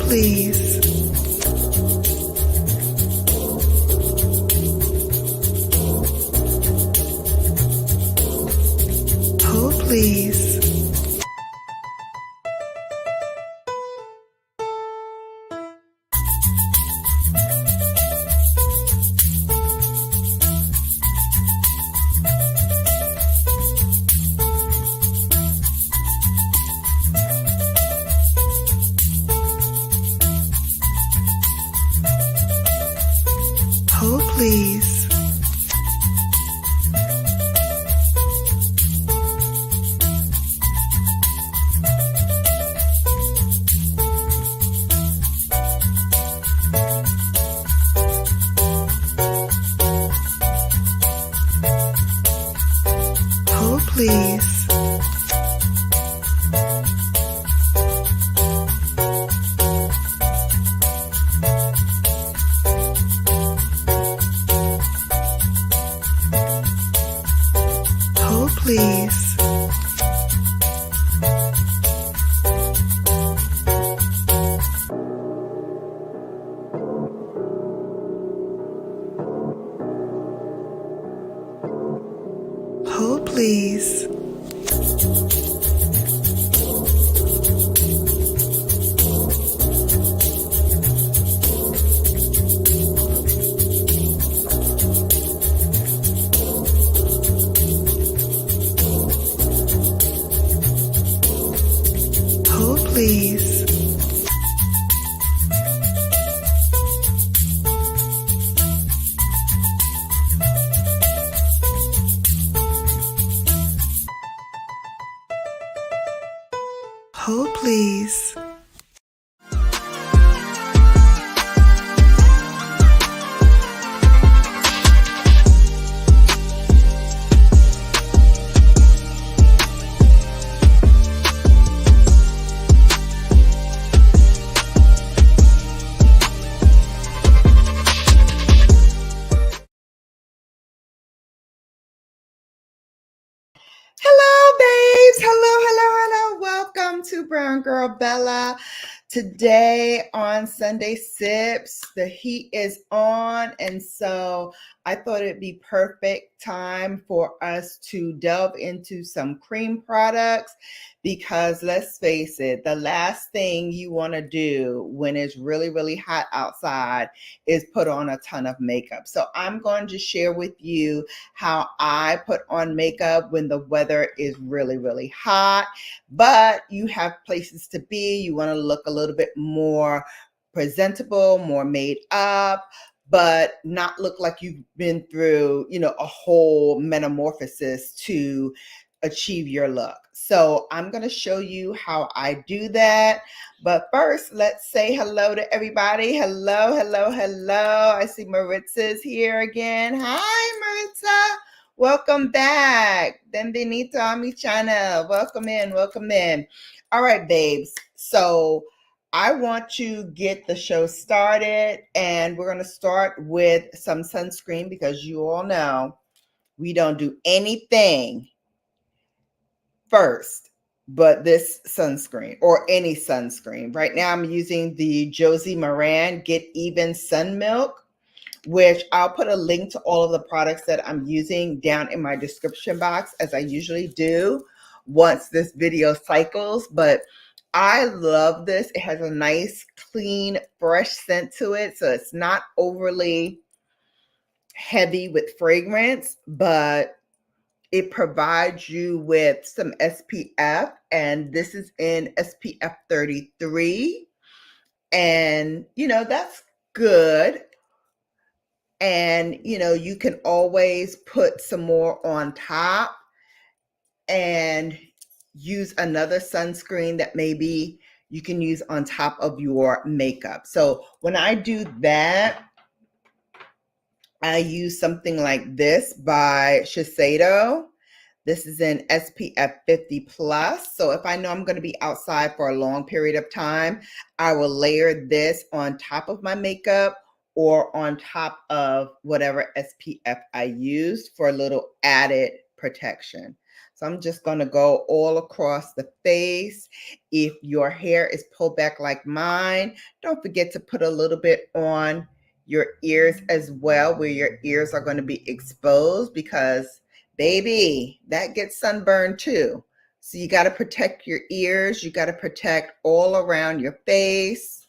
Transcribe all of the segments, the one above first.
please. Hold, please. Hold, please. Hold, please. Hold, please. Hold, please. Hold, please. Hold, please. Hello, babes. Hello. Welcome to Brown Girl Bella. Today on Sunday Sips, the heat is on, and so I thought it'd be perfect time for us to delve into some cream products because let's face it, the last thing you want to do when it's really hot outside is put on a ton of makeup. So I'm going to share with you how I put on makeup when the weather is really hot, but you have places to be. You want to look a little bit more presentable, more made up, but not look like you've been through, a whole metamorphosis to achieve your look. So I'm going to show you how I do that. But first, let's say hello to everybody. Hello. I see Maritza's here again. Hi, Maritza. Welcome back. Bienvenido a mi channel. Welcome in. All right, babes. So I want to get the show started, and we're going to start with some sunscreen because you all know we don't do anything first but this sunscreen or any sunscreen. Right now I'm using the Josie Maran Get Even Sun Milk, which I'll put a link to all of the products that I'm using down in my description box, as I usually do once this video cycles. But I love this. It has a nice, clean, fresh scent to it. So it's not overly heavy with fragrance, but it provides you with some SPF, and this is in SPF 33. And, that's good. And, you can always put some more on top and use another sunscreen that maybe you can use on top of your makeup. So when I do that, I use something like this by Shiseido. This is in SPF 50 plus. So if I know I'm going to be outside for a long period of time, I will layer this on top of my makeup or on top of whatever SPF I used for a little added protection. So I'm just going to go all across the face. If your hair is pulled back like mine, don't forget to put a little bit on your ears as well, where your ears are going to be exposed, because baby, that gets sunburned too. So you got to protect your ears. You got to protect all around your face.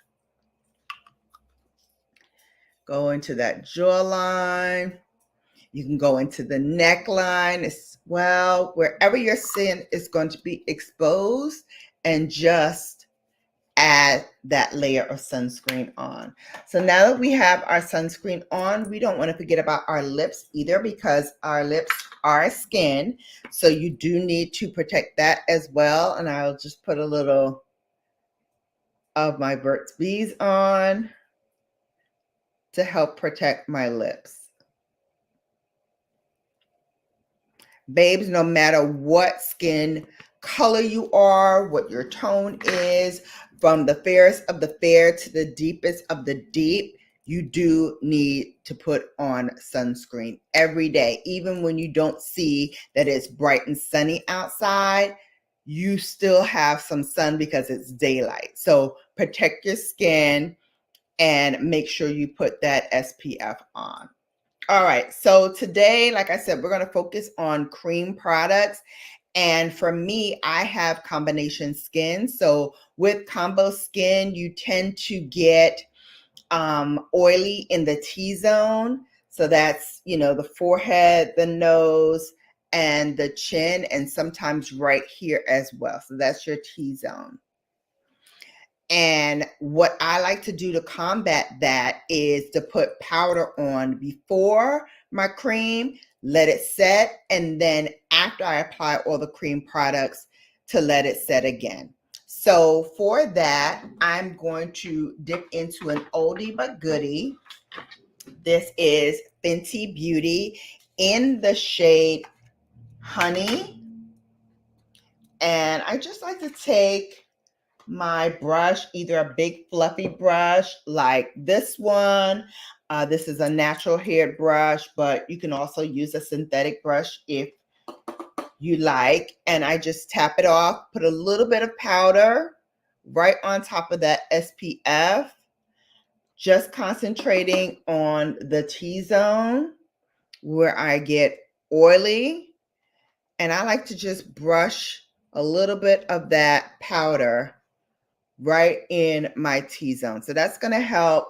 Go into that jawline. You can go into the neckline as well, wherever your skin is going to be exposed, and just add that layer of sunscreen on. So now that we have our sunscreen on, we don't want to forget about our lips either, because our lips are skin. So you do need to protect that as well. And I'll just put a little of my Burt's Bees on to help protect my lips. Babes, no matter what skin color you are, what your tone is, from the fairest of the fair to the deepest of the deep, you do need to put on sunscreen every day. Even when you don't see that it's bright and sunny outside, you still have some sun because it's daylight. So protect your skin and make sure you put that SPF on. All right, so today, like I said, we're going to focus on cream products. And for me, I have combination skin. So with combo skin, you tend to get oily in the T-zone. So that's, the forehead, the nose, and the chin, and sometimes right here as well. So that's your T-zone. And what I like to do to combat that is to put powder on before my cream, let it set, and then after I apply all the cream products, to let it set again. So for that, I'm going to dip into an oldie but goodie. This is Fenty Beauty in the shade Honey. And I just like to take my brush, either a big fluffy brush like this one. This is a natural haired brush, but you can also use a synthetic brush if you like. And I just tap it off, put a little bit of powder right on top of that SPF, just concentrating on the T-zone where I get oily. And I like to just brush a little bit of that powder right in my T-zone. So that's going to help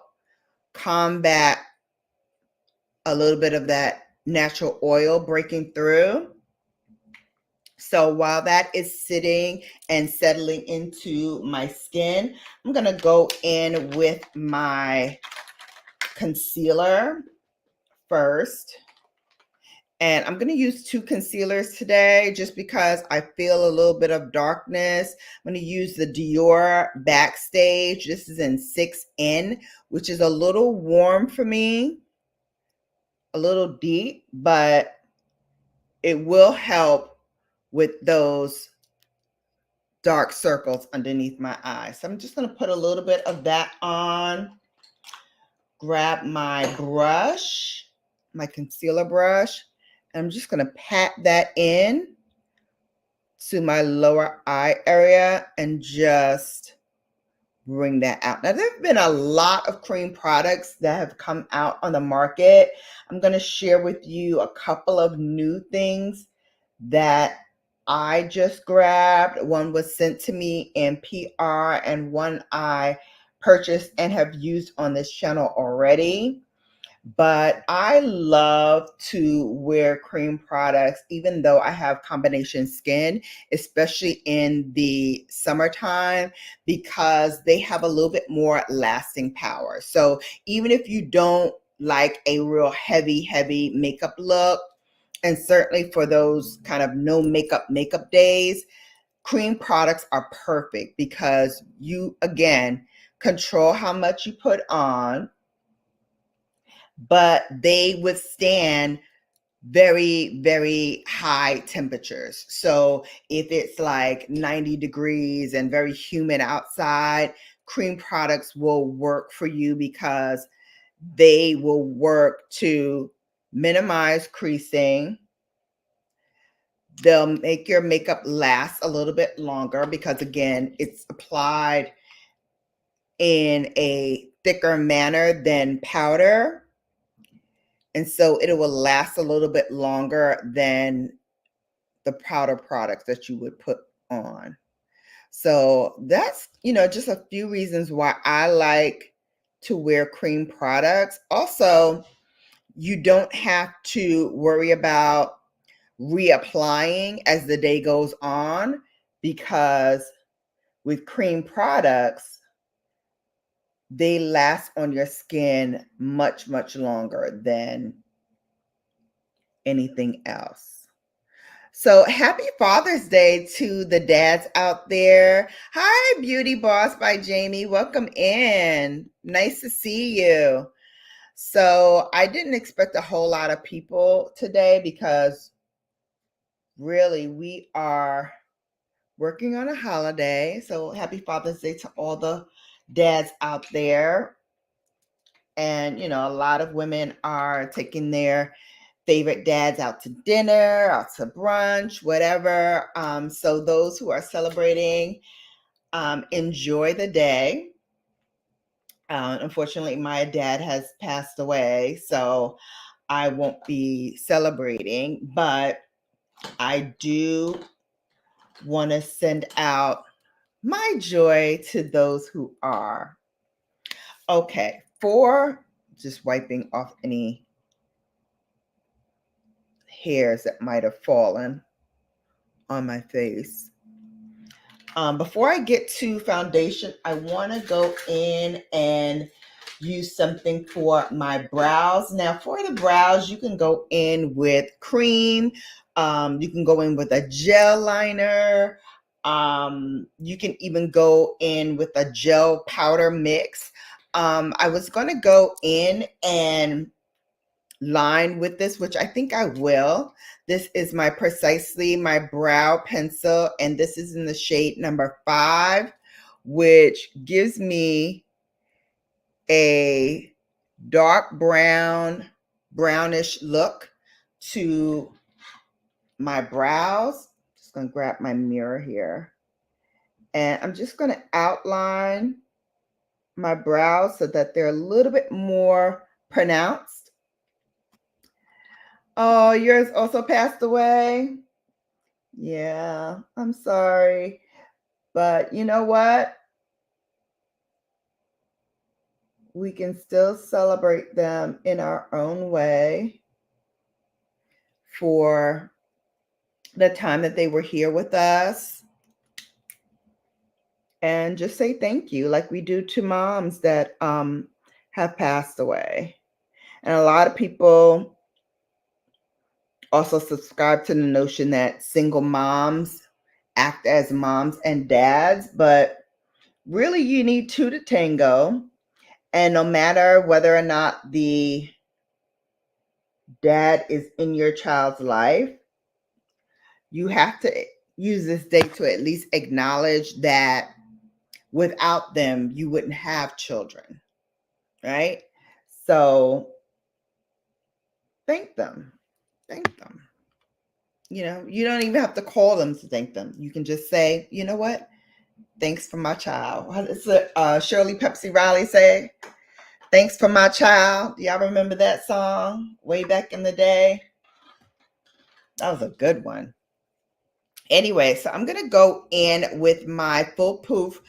combat a little bit of that natural oil breaking through. So while that is sitting and settling into my skin, I'm going to go in with my concealer first. And I'm going to use 2 concealers today just because I feel a little bit of darkness. I'm going to use the Dior Backstage. This is in 6N, which is a little warm for me, a little deep, but it will help with those dark circles underneath my eyes. So I'm just going to put a little bit of that on, grab my brush, my concealer brush, and I'm just going to pat that in to my lower eye area and just bring that out. Now, there have been a lot of cream products that have come out on the market. I'm going to share with you a couple of new things that I just grabbed. One was sent to me in PR, and one I purchased and have used on this channel already. But I love to wear cream products, even though I have combination skin, especially in the summertime, because they have a little bit more lasting power. So even if you don't like a real heavy makeup look, and certainly for those kind of no makeup days, cream products are perfect because you, again, control how much you put on, but they withstand very high temperatures. So if it's like 90 degrees and very humid outside, cream products will work for you because they will work to minimize creasing. They'll make your makeup last a little bit longer because, again, it's applied in a thicker manner than powder. And so it will last a little bit longer than the powder products that you would put on. So that's, just a few reasons why I like to wear cream products. Also, you don't have to worry about reapplying as the day goes on, because with cream products, they last on your skin much, much longer than anything else. So happy Father's Day to the dads out there. Hi, Beauty Boss by Jamie. Welcome in. Nice to see you. So I didn't expect a whole lot of people today because really we are working on a holiday. So happy Father's Day to all the dads out there. And, a lot of women are taking their favorite dads out to dinner, out to brunch, whatever. So those who are celebrating, enjoy the day. Unfortunately, my dad has passed away, so I won't be celebrating, but I do want to send out my joy to those who are. Okay, for just wiping off any hairs that might have fallen on my face. Before I get to foundation, I want to go in and use something for my brows. Now, for the brows, you can go in with cream. You can go in with a gel liner. You can even go in with a gel powder mix. I was going to go in and line with this, which I think I will. This is my Precisely My Brow Pencil, and this is in the shade number 5, which gives me a dark brown, brownish look to my brows. Just going to grab my mirror here. And I'm just going to outline my brows so that they're a little bit more pronounced. Oh, yours also passed away? Yeah, I'm sorry. But you know what? We can still celebrate them in our own way for the time that they were here with us. And just say thank you, like we do to moms that have passed away. And a lot of people also subscribe to the notion that single moms act as moms and dads, but really you need two to tango. And no matter whether or not the dad is in your child's life, you have to use this day to at least acknowledge that without them, you wouldn't have children, right? So thank them. Thank them. You don't even have to call them to thank them. You can just say, you know what? Thanks for my child. What does Shirley Pepsi Riley say? Thanks for my child. Do y'all remember that song way back in the day? That was a good one. Anyway, so I'm going to go in with my Foolproof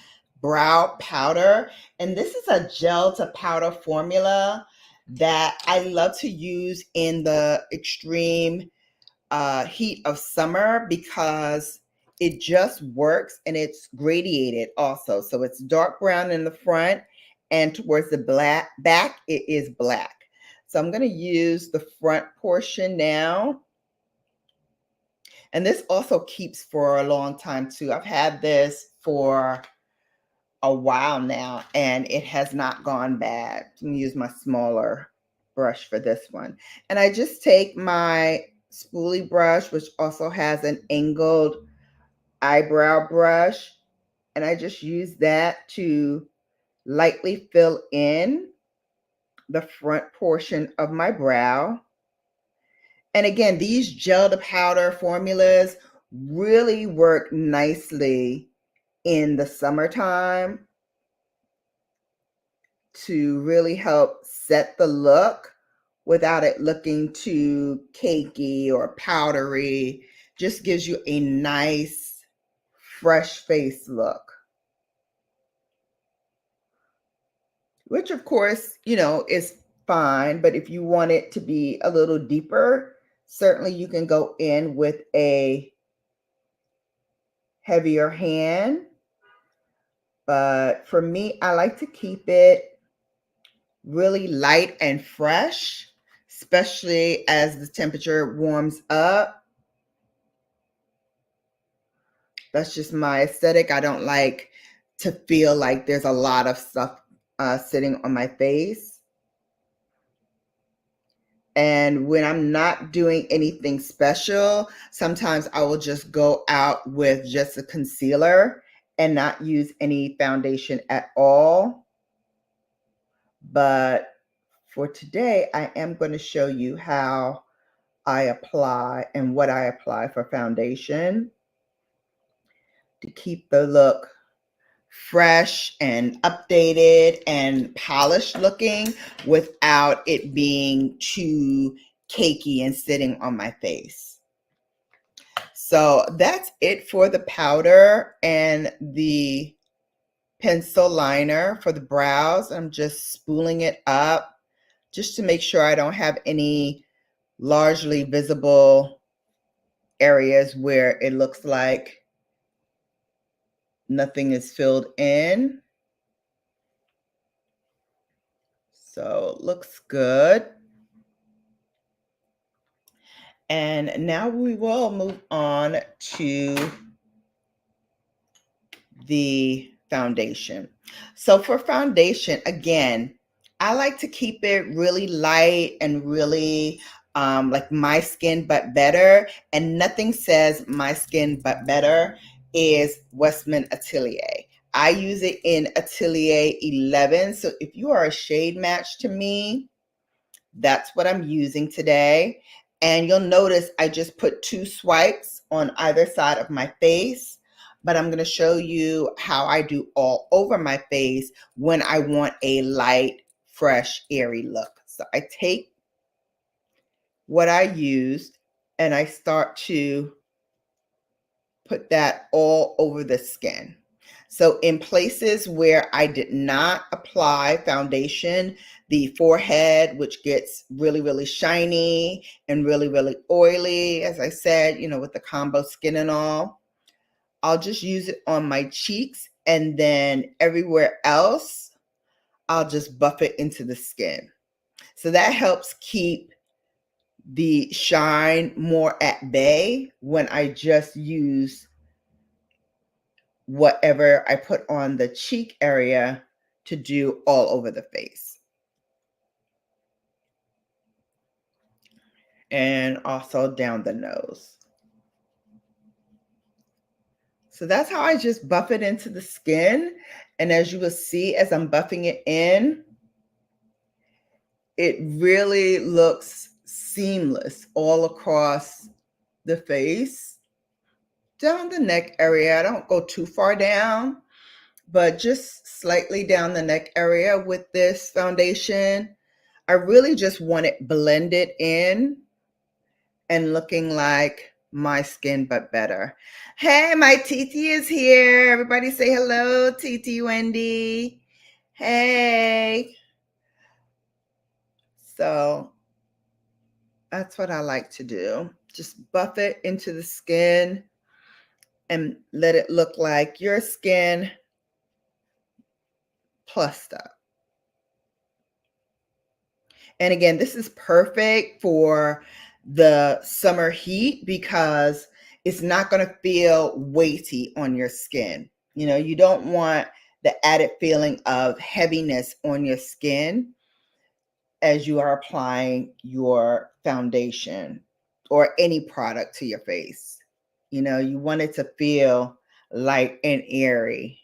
Brow Powder. And this is a gel to powder formula that I love to use in the extreme heat of summer because it just works, and it's gradiated also. So it's dark brown in the front, and towards the back, it is black. So I'm going to use the front portion now. And this also keeps for a long time too. I've had this for a while now, and it has not gone bad. I'm going to use my smaller brush for this one. And I just take my spoolie brush, which also has an angled eyebrow brush, and I just use that to lightly fill in the front portion of my brow. And again, these gel to powder formulas really work nicely in the summertime to really help set the look without it looking too cakey or powdery. Just gives you a nice, fresh face look. Which of course, is fine, but if you want it to be a little deeper, certainly you can go in with a heavier hand. But for me, I like to keep it really light and fresh, especially as the temperature warms up. That's just my aesthetic. I don't like to feel like there's a lot of stuff sitting on my face. And when I'm not doing anything special, sometimes I will just go out with just a concealer and not use any foundation at all. But for today, I am going to show you how I apply and what I apply for foundation to keep the look fresh and updated and polished looking without it being too cakey and sitting on my face. So that's it for the powder and the pencil liner for the brows. I'm just spooling it up just to make sure I don't have any largely visible areas where it looks like nothing is filled in. So looks good. And now we will move on to the foundation. So for foundation, again, I like to keep it really light and really like my skin but better. And nothing says my skin but better is Westman Atelier. I use it in Atelier 11. So if you are a shade match to me, that's what I'm using today. And you'll notice I just put 2 swipes on either side of my face, but I'm going to show you how I do all over my face when I want a light, fresh, airy look. So I take what I used and I start to put that all over the skin. So in places where I did not apply foundation, the forehead, which gets really, really shiny and really, really oily, as I said, with the combo skin and all, I'll just use it on my cheeks, and then everywhere else, I'll just buff it into the skin. So that helps keep the shine more at bay when I just use whatever I put on the cheek area to do all over the face. And also down the nose. So that's how I just buff it into the skin. And as you will see, as I'm buffing it in, it really looks seamless all across the face. Down the neck area, I don't go too far down, but just slightly down the neck area with this foundation. I really just want it blended in and looking like my skin, but better. Hey, my Titi is here. Everybody say hello, Titi Wendy. Hey. So that's what I like to do. Just buff it into the skin and let it look like your skin plussed up. And again, this is perfect for the summer heat because it's not going to feel weighty on your skin. You don't want the added feeling of heaviness on your skin as you are applying your foundation or any product to your face. You want it to feel light and airy.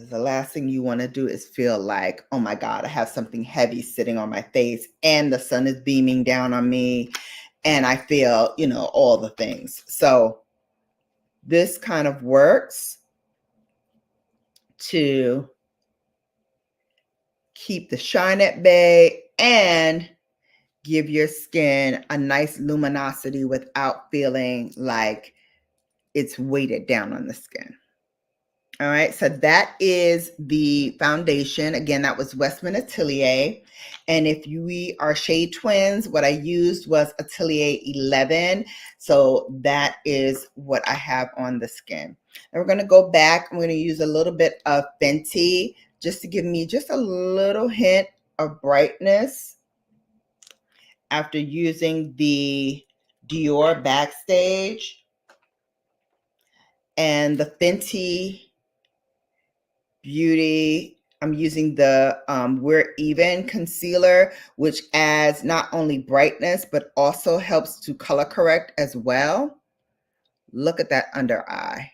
The last thing you want to do is feel like, oh my God, I have something heavy sitting on my face and the sun is beaming down on me and I feel, all the things. So this kind of works to keep the shine at bay and give your skin a nice luminosity without feeling like it's weighted down on the skin. All right, so that is the foundation. Again, that was Westman Atelier. And if we are shade twins, what I used was Atelier 11. So that is what I have on the skin. And we're going to go back. I'm going to use a little bit of Fenty just to give me just a little hint of brightness after using the Dior Backstage and the Fenty Beauty. I'm using the We're Even concealer, which adds not only brightness, but also helps to color correct as well. Look at that under eye.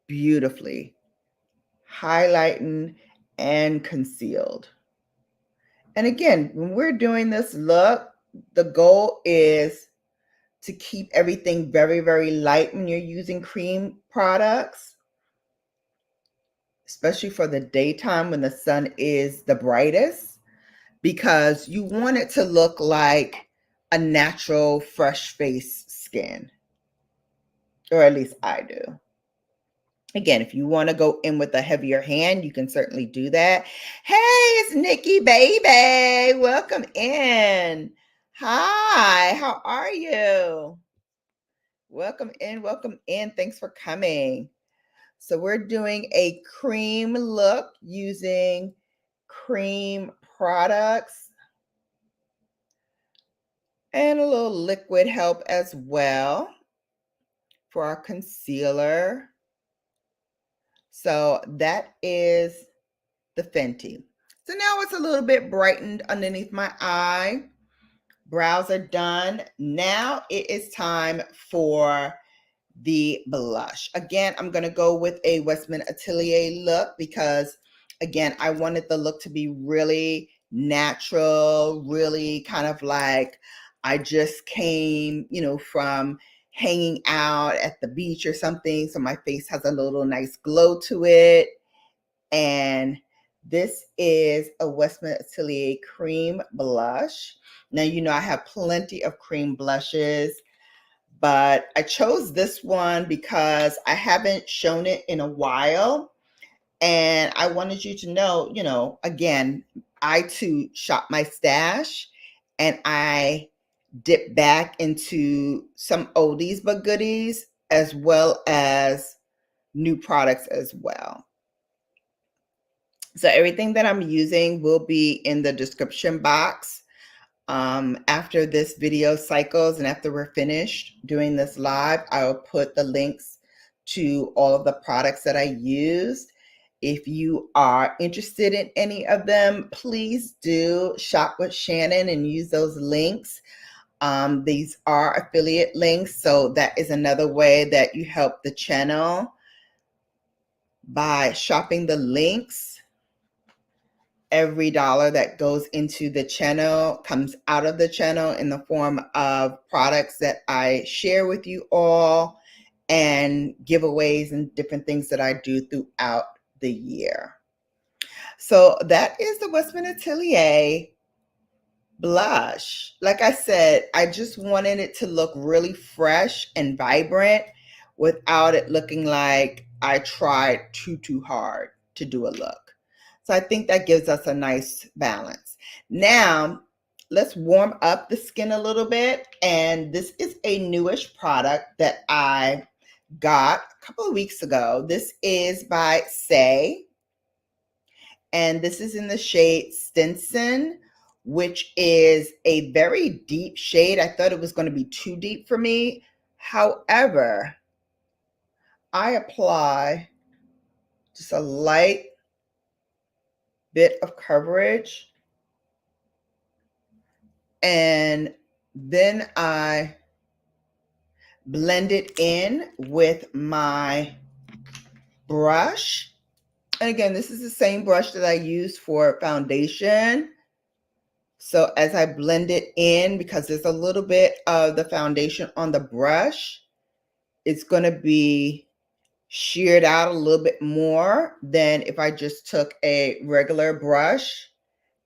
Beautifully highlighting and concealed. And again, when we're doing this look, the goal is to keep everything very, very light when you're using cream products, especially for the daytime when the sun is the brightest, because you want it to look like a natural, fresh face skin, or at least I do. Again, if you want to go in with a heavier hand, you can certainly do that. Hey, it's Nikki, baby. Welcome in. Hi, how are you? Welcome in, welcome in. Thanks for coming. So we're doing a cream look using cream products and a little liquid help as well for our concealer. So that is the Fenty. So now it's a little bit brightened underneath my eye. Brows are done. Now it is time for the blush. Again, I'm going to go with a Westman Atelier look because, again, I wanted the look to be really natural, really kind of like I just came, from hanging out at the beach or something. So my face has a little nice glow to it. And this is a Westman Atelier cream blush. Now, I have plenty of cream blushes, but I chose this one because I haven't shown it in a while. And I wanted you to know, again, I too shop my stash and I dip back into some oldies but goodies as well as new products as well. So everything that I'm using will be in the description box after this video cycles, and after we're finished doing this live, I will put the links to all of the products that I used. If you are interested in any of them, please do shop with Shannon and use those links. These are affiliate links, so that is another way that you help the channel by shopping the links. Every dollar that goes into the channel comes out of the channel in the form of products that I share with you all and giveaways and different things that I do throughout the year. So that is the Westman Atelier blush. Like I said, I just wanted it to look really fresh and vibrant without it looking like I tried too hard to do a look. So I think that gives us a nice balance. Now, let's warm up the skin a little bit. And this is a newish product that I got a couple of weeks ago. This is by Say. And this is in the shade Stinson, which is a very deep shade. I thought it was going to be too deep for me. However, I apply just a light bit of coverage, and then I blend it in with my brush. And again, this is the same brush that I used for foundation. So as I blend it in, because there's a little bit of the foundation on the brush, it's going to be sheared out a little bit more than if I just took a regular brush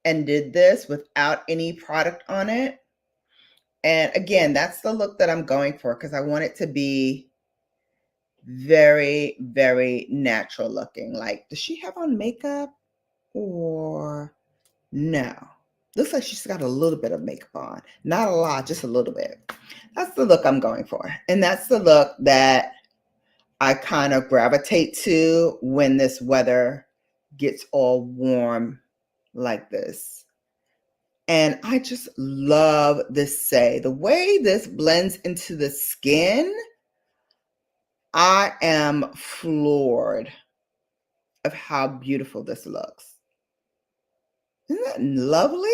and did this without any product on it. And again, that's the look that I'm going for because I want it to be very, very natural looking. Like, does she have on makeup or no? Looks like she's got a little bit of makeup on. Not a lot, just a little bit. That's the look I'm going for. And that's the look that I kind of gravitate to when this weather gets all warm like this. And I just love this say. The way this blends into the skin, I am floored of how beautiful this looks. Isn't that lovely?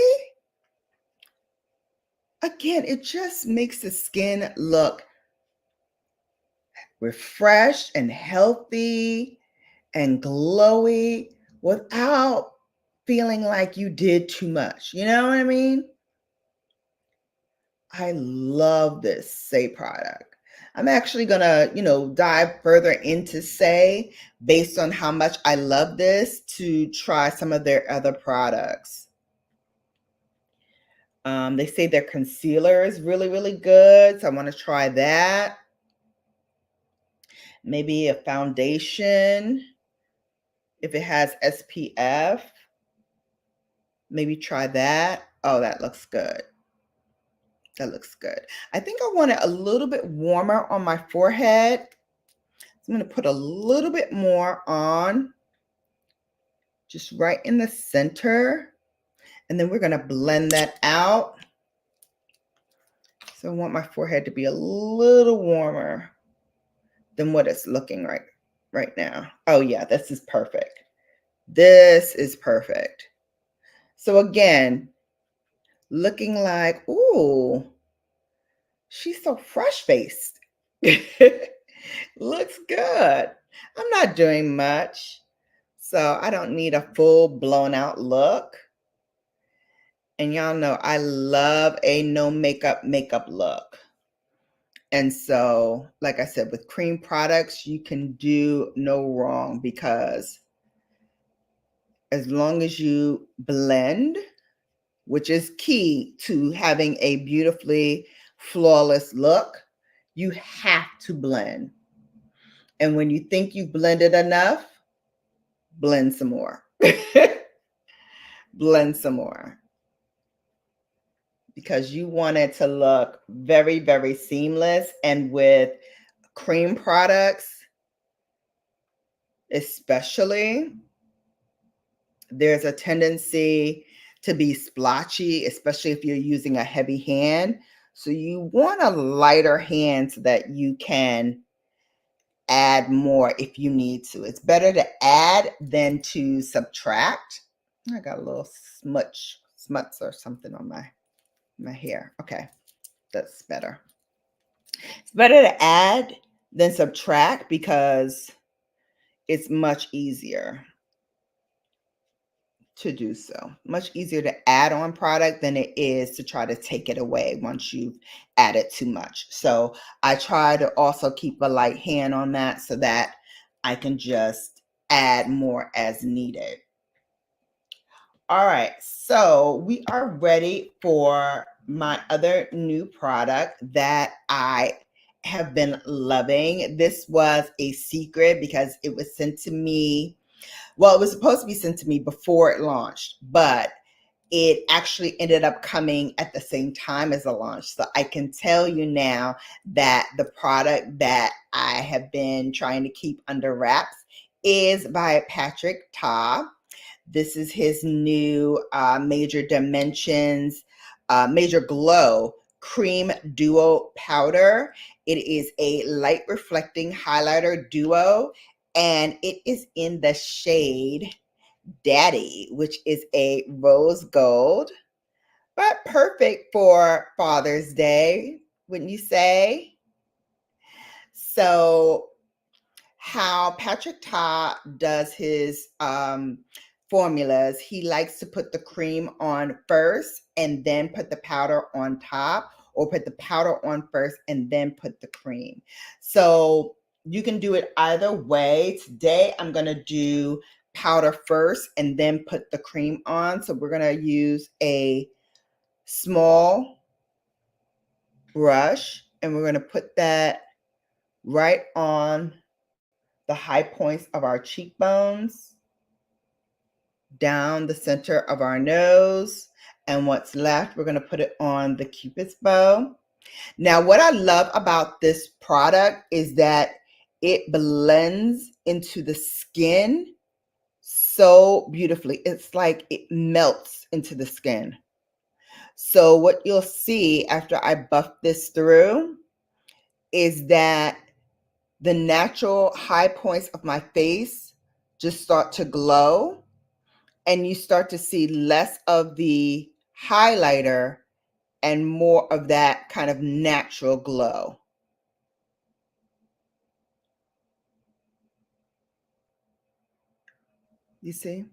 Again, it just makes the skin look refreshed and healthy and glowy without feeling like you did too much. You know what I mean? I love this Say product. I'm actually gonna, dive further into Say based on how much I love this to try some of their other products. They say their concealer is really, really good, so I want to try that. Maybe a foundation, if it has SPF, maybe try that. Oh, that looks good. That looks good. I think I want it a little bit warmer on my forehead. I'm going to put a little bit more on, just right in the center. And then we're going to blend that out. So I want my forehead to be a little warmer than what it's looking right now. Oh yeah, this is perfect. This is perfect. So again, looking like, ooh, she's so fresh-faced. Looks good. I'm not doing much, so I don't need a full blown out look. And y'all know I love a no makeup look. And so, like I said, with cream products, you can do no wrong because as long as you blend, which is key to having a beautifully flawless look, you have to blend. And when you think you've blended enough, blend some more. Blend some more. Because you want it to look very, very seamless. And with cream products, especially, there's a tendency to be splotchy, especially if you're using a heavy hand. So you want a lighter hand so that you can add more if you need to. It's better to add than to subtract. I got a little smuts or something on my hair. Okay, that's better. It's better to add than subtract because it's much easier to do so. Much easier to add on product than it is to try to take it away once you've added too much. So I try to also keep a light hand on that so that I can just add more as needed. All right, so we are ready for my other new product that I have been loving. This was a secret because it was sent to me. Well, it was supposed to be sent to me before it launched, but it actually ended up coming at the same time as the launch. So I can tell you now that the product that I have been trying to keep under wraps is by Patrick Ta. This is his new Major Dimensions, Major Glow Cream Duo Powder. It is a light reflecting highlighter duo, and it is in the shade Daddy, which is a rose gold, but perfect for Father's Day, wouldn't you say? So how Patrick Ta does his formulas. He likes to put the cream on first and then put the powder on top, or put the powder on first and then put the cream. So you can do it either way. Today I'm going to do powder first and then put the cream on. So we're going to use a small brush and we're going to put that right on the high points of our cheekbones, down the center of our nose, and what's left, we're going to put it on the Cupid's bow. Now, what I love about this product is that it blends into the skin so beautifully. It's like it melts into the skin. So what you'll see after I buff this through is that the natural high points of my face just start to glow, and you start to see less of the highlighter and more of that kind of natural glow. You see?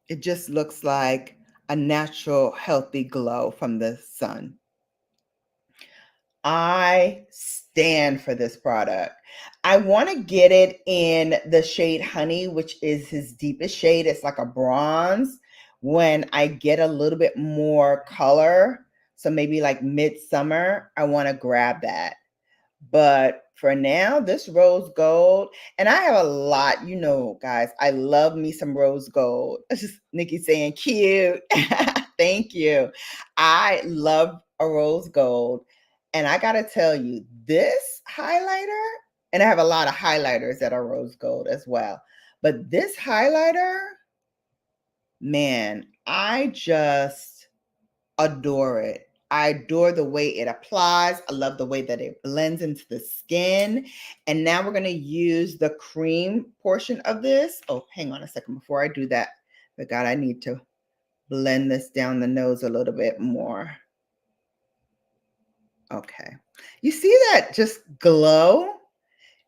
It just looks like a natural, healthy glow from the sun. I stand for this product. I want to get it in the shade Honey, which is his deepest shade. It's like a bronze. When I get a little bit more color, so maybe like midsummer, I want to grab that. But for now, this rose gold, and I have a lot, you know, guys, I love me some rose gold. It's just Nikki saying cute. Thank you. I love a rose gold. And I got to tell you, this highlighter, and I have a lot of highlighters that are rose gold as well. But this highlighter, man, I just adore it. I adore the way it applies. I love the way that it blends into the skin. And now we're going to use the cream portion of this. Oh, hang on a second before I do that. But God, I need to blend this down the nose a little bit more. Okay. You see that just glow?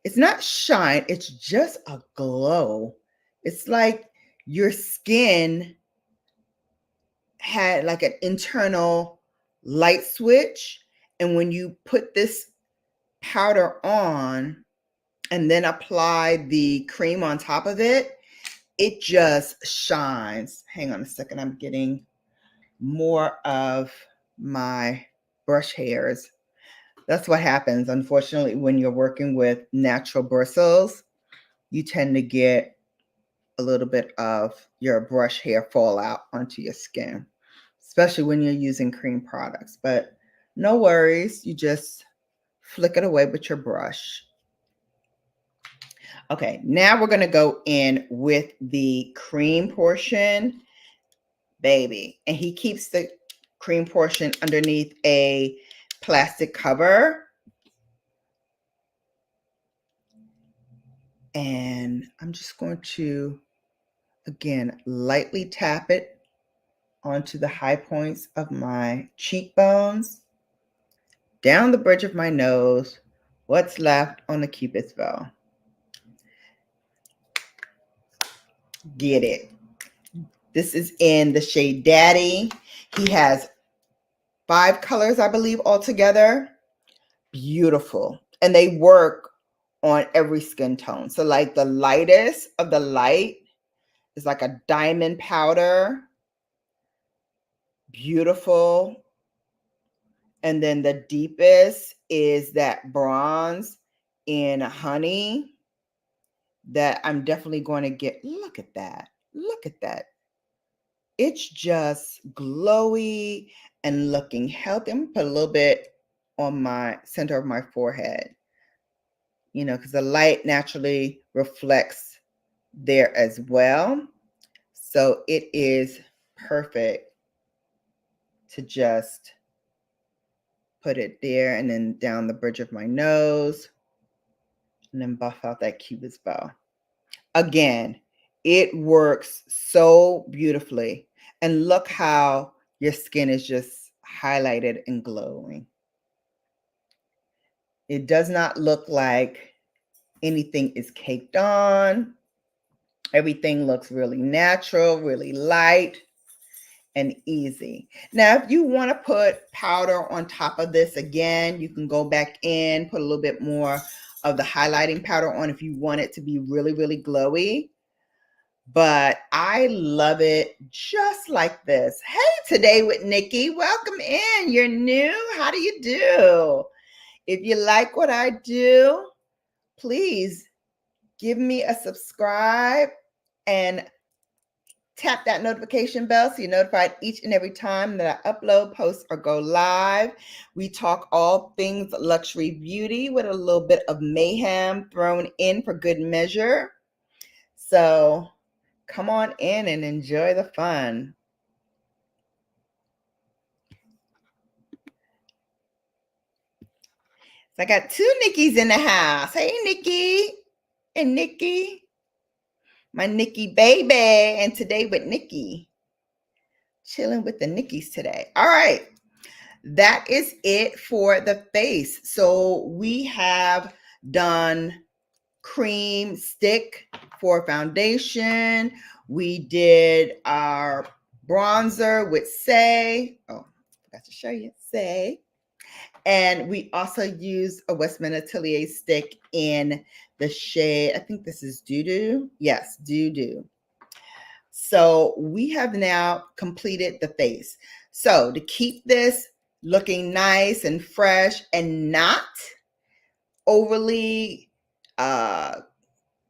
It's not shine. It's just a glow. It's like your skin had like an internal light switch, and when you put this powder on and then apply the cream on top of it, it just shines. Hang on a second, I'm getting more of my brush hairs. That's what happens, unfortunately, when you're working with natural bristles. You tend to get a little bit of your brush hair fall out onto your skin, especially when you're using cream products. But no worries, you just flick it away with your brush. Okay, now we're going to go in with the cream portion, baby. And he keeps the cream portion underneath a plastic cover. And I'm just going to, again, lightly tap it onto the high points of my cheekbones, down the bridge of my nose, what's left on the Cupid's bow. Get it. This is in the shade Daddy. He has 5 colors, I believe, altogether. Beautiful. And they work on every skin tone. So like the lightest of the light is like a diamond powder. Beautiful. And then the deepest is that bronze in Honey that I'm definitely going to get. Look at that. Look at that. It's just glowy and looking healthy. I'm going to put a little bit on my center of my forehead, you know, because the light naturally reflects there as well. So it is perfect to just put it there and then down the bridge of my nose and then buff out that Cupid's bow. Again, it works so beautifully. And look how your skin is just highlighted and glowing. It does not look like anything is caked on. Everything looks really natural, really light and easy. Now, if you want to put powder on top of this again, you can go back in, put a little bit more of the highlighting powder on if you want it to be really, really glowy. But I love it just like this. Hey, Today with Nikki, welcome in. You're new. How do you do? If you like what I do, please give me a subscribe and tap that notification bell so you're notified each and every time that I upload, post, or go live. We talk all things luxury beauty with a little bit of mayhem thrown in for good measure. So come on in and enjoy the fun. So I got two Nickies in the house. Hey, Nikki and Nikki. My Nikki baby, and Today with Nikki. Chilling with the Nickies today. All right. That is it for the face. So we have done cream stick for foundation. We did our bronzer with Say. Oh, forgot to show you. Say. And we also used a Westman Atelier stick in the shade, I think this is Doo Doo. Yes, Doo Doo. So we have now completed the face. So to keep this looking nice and fresh and not overly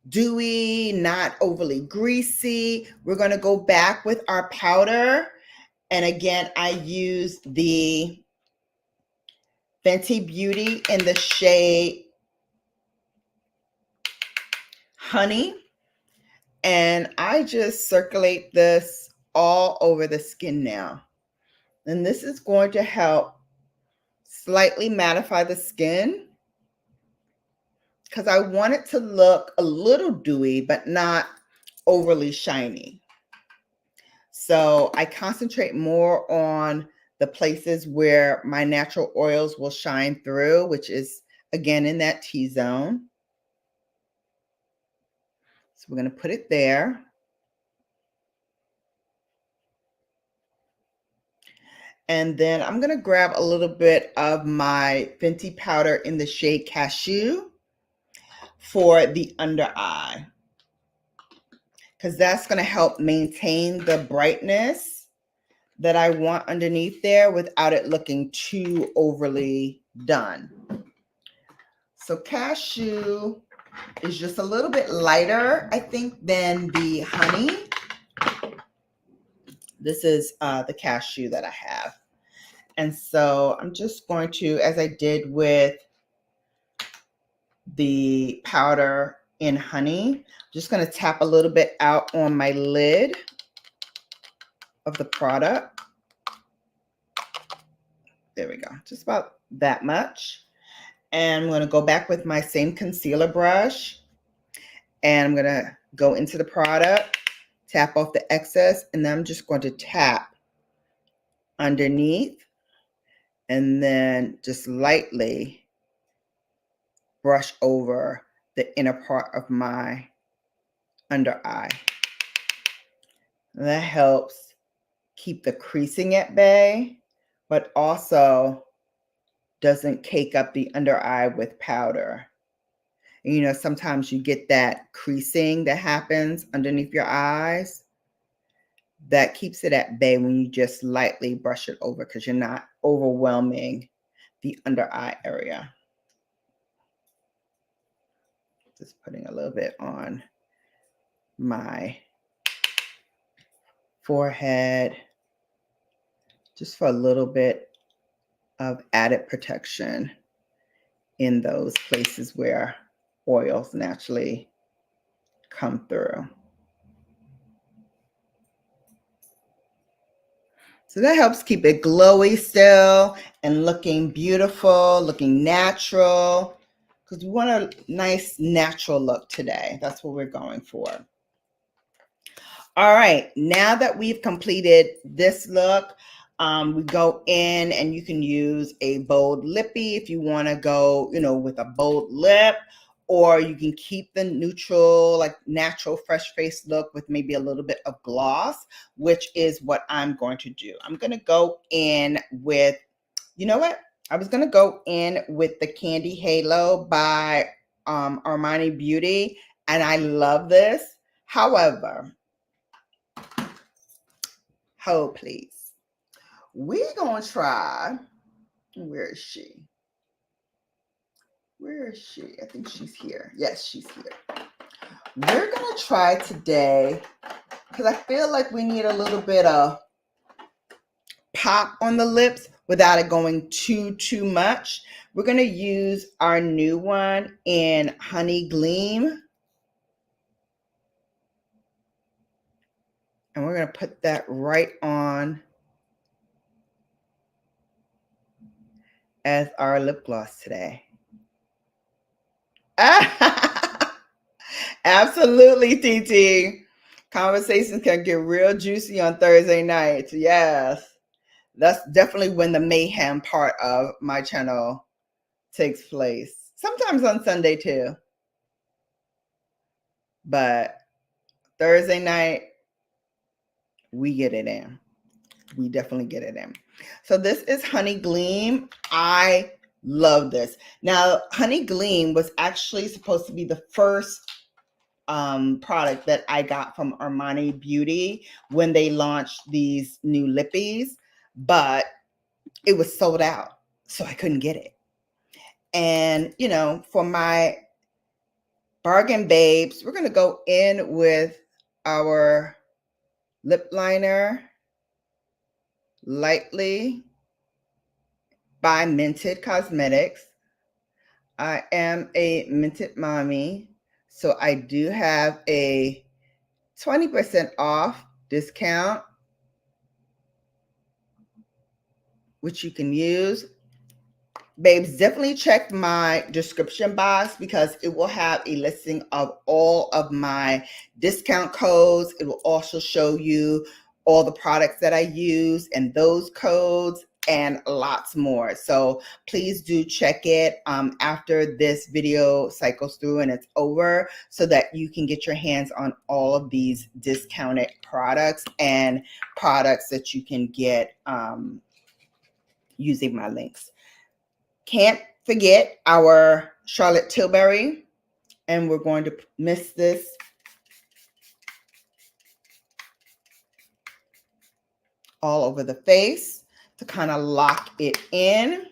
dewy, not overly greasy, we're going to go back with our powder. And again, I use the Fenty Beauty in the shade Honey. And I just circulate this all over the skin now. And this is going to help slightly mattify the skin because I want it to look a little dewy, but not overly shiny. So I concentrate more on the places where my natural oils will shine through, which is again in that T-zone. So we're going to put it there. And then I'm going to grab a little bit of my Fenty powder in the shade Cashew for the under eye, because that's going to help maintain the brightness that I want underneath there without it looking too overly done. So Cashew is just a little bit lighter, I think, than the Honey. This is the Cashew that I have. And so I'm just going to, as I did with the powder in Honey, I'm just going to tap a little bit out on my lid of the product. There we go. Just about that much. And I'm going to go back with my same concealer brush. And I'm going to go into the product, tap off the excess, and then I'm just going to tap underneath and then just lightly brush over the inner part of my under eye. That helps keep the creasing at bay, but also doesn't cake up the under eye with powder. And, you know, sometimes you get that creasing that happens underneath your eyes. That keeps it at bay when you just lightly brush it over because you're not overwhelming the under eye area. Just putting a little bit on my forehead, just for a little bit of added protection in those places where oils naturally come through. So that helps keep it glowy still and looking beautiful, looking natural, because we want a nice natural look today. That's what we're going for. All right, now that we've completed this look, We go in and you can use a bold lippy if you want to go, with a bold lip, or you can keep the neutral, like natural fresh face look with maybe a little bit of gloss, which is what I'm going to do. I'm going to go in with, you know what? I was going to go in with the Candy Halo by Armani Beauty, and I love this. However, hold please. We're going to try, where is she? Where is she? I think she's here. Yes, she's here. We're going to try today, because I feel like we need a little bit of pop on the lips without it going too much. We're going to use our new one in Honey Gleam. And we're going to put that right on as our lip gloss today. Absolutely, TT. Conversations can get real juicy on Thursday nights. Yes. That's definitely when the mayhem part of my channel takes place. Sometimes on Sunday too. But Thursday night, we get it in. We definitely get it in. So this is Honey Gleam. I love this. Now, Honey Gleam was actually supposed to be the first product that I got from Armani Beauty when they launched these new lippies, but it was sold out, so I couldn't get it. And, for my bargain babes, we're going to go in with our lip liner Lightly by Minted Cosmetics. I am a Minted mommy, so I do have a 20% off discount, which you can use. Babes, definitely check my description box because it will have a listing of all of my discount codes. It will also show you all the products that I use and those codes and lots more. So please do check it after this video cycles through and it's over so that you can get your hands on all of these discounted products and products that you can get using my links. Can't forget our Charlotte Tilbury, and we're going to mist this all over the face to kind of lock it in.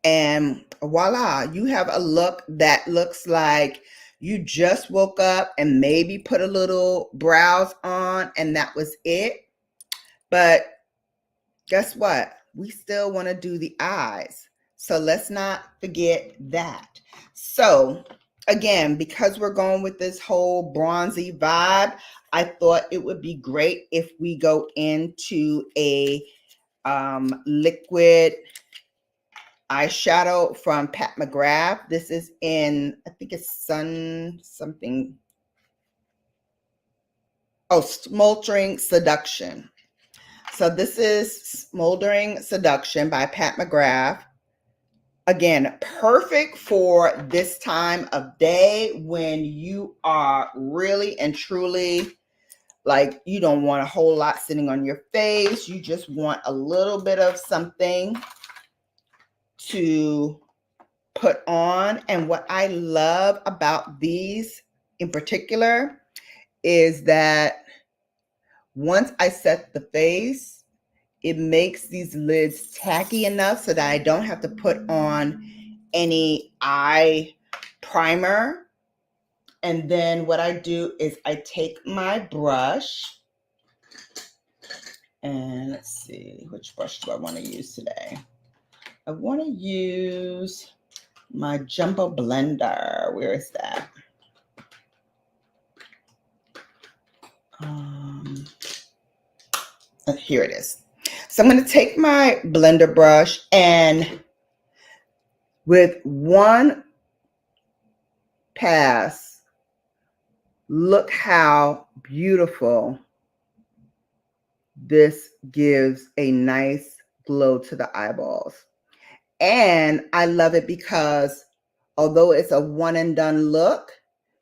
And voila, you have a look that looks like you just woke up and maybe put a little brows on and that was it. But guess what? We still want to do the eyes. So let's not forget that. So again, because we're going with this whole bronzy vibe, I thought it would be great if we go into a liquid eyeshadow from Pat McGrath. This is in, I think it's Sun something. Oh, Smoldering Seduction. So this is Smoldering Seduction by Pat McGrath. Again, perfect for this time of day when you are really and truly like you don't want a whole lot sitting on your face. You just want a little bit of something to put on. And what I love about these in particular is that once I set the face, it makes these lids tacky enough so that I don't have to put on any eye primer. And then what I do is I take my brush and let's see, which brush do I want to use today? I want to use my Jumbo Blender. Where is that? Here it is. So I'm going to take my blender brush and with one pass, look how beautiful this gives a nice glow to the eyeballs. And I love it because although it's a one and done look,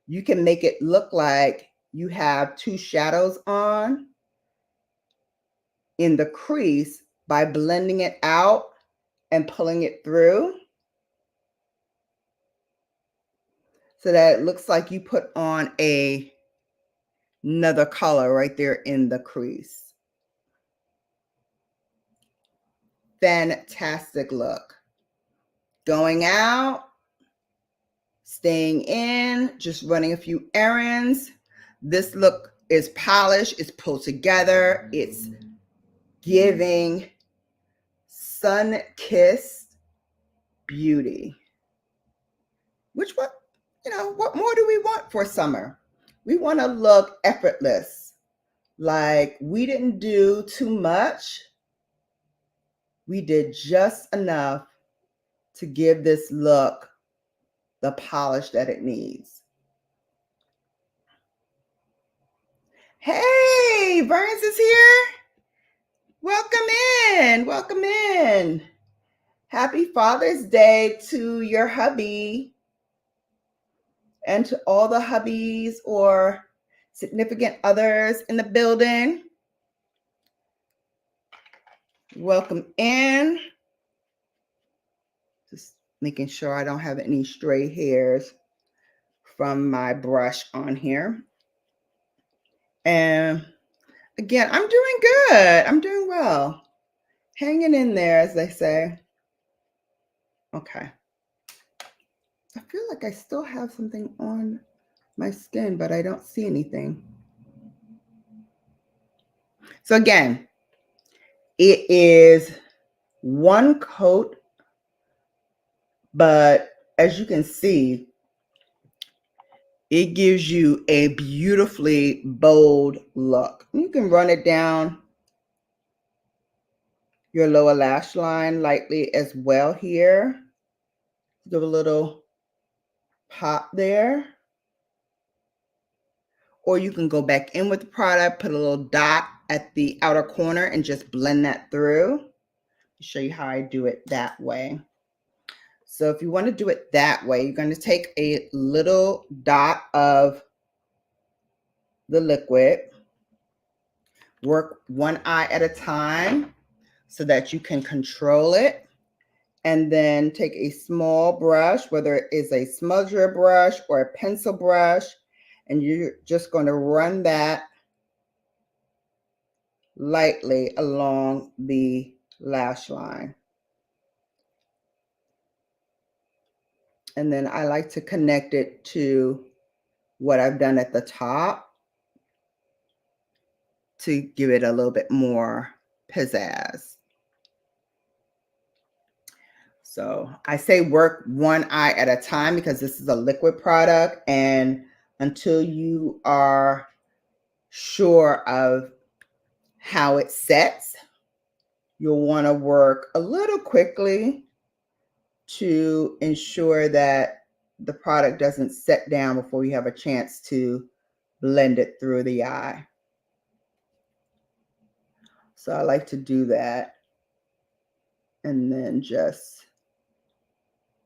you can make it look like you have two shadows on in the crease by blending it out and pulling it through so that it looks like you put on another color right there in the crease. Fantastic look. Going out, staying in, just running a few errands. This look is polished, it's pulled together, it's giving sun-kissed beauty. What more do we want for summer? We want to look effortless, like we didn't do too much. We did just enough to give this look the polish that it needs. Hey, Burns is here. Welcome in. Welcome in. Happy Father's Day to your hubby and to all the hubbies or significant others in the building. Welcome in. Just making sure I don't have any stray hairs from my brush on here. And again, I'm doing good. I'm doing well. Hanging in there, as they say. Okay. I feel like I still have something on my skin, but I don't see anything. So again, it is one coat, but as you can see, it gives you a beautifully bold look. You can run it down your lower lash line lightly as well here. Give a little pop there. Or you can go back in with the product, put a little dot at the outer corner and just blend that through. I'll show you how I do it that way. So if you want to do it that way, you're going to take a little dot of the liquid, work one eye at a time so that you can control it, and then take a small brush, whether it is a smudger brush or a pencil brush, and you're just going to run that lightly along the lash line. And then I like to connect it to what I've done at the top to give it a little bit more pizzazz. So I say work one eye at a time because this is a liquid product, and until you are sure of how it sets, you'll want to work a little quickly to ensure that the product doesn't set down before you have a chance to blend it through the eye. So I like to do that and then just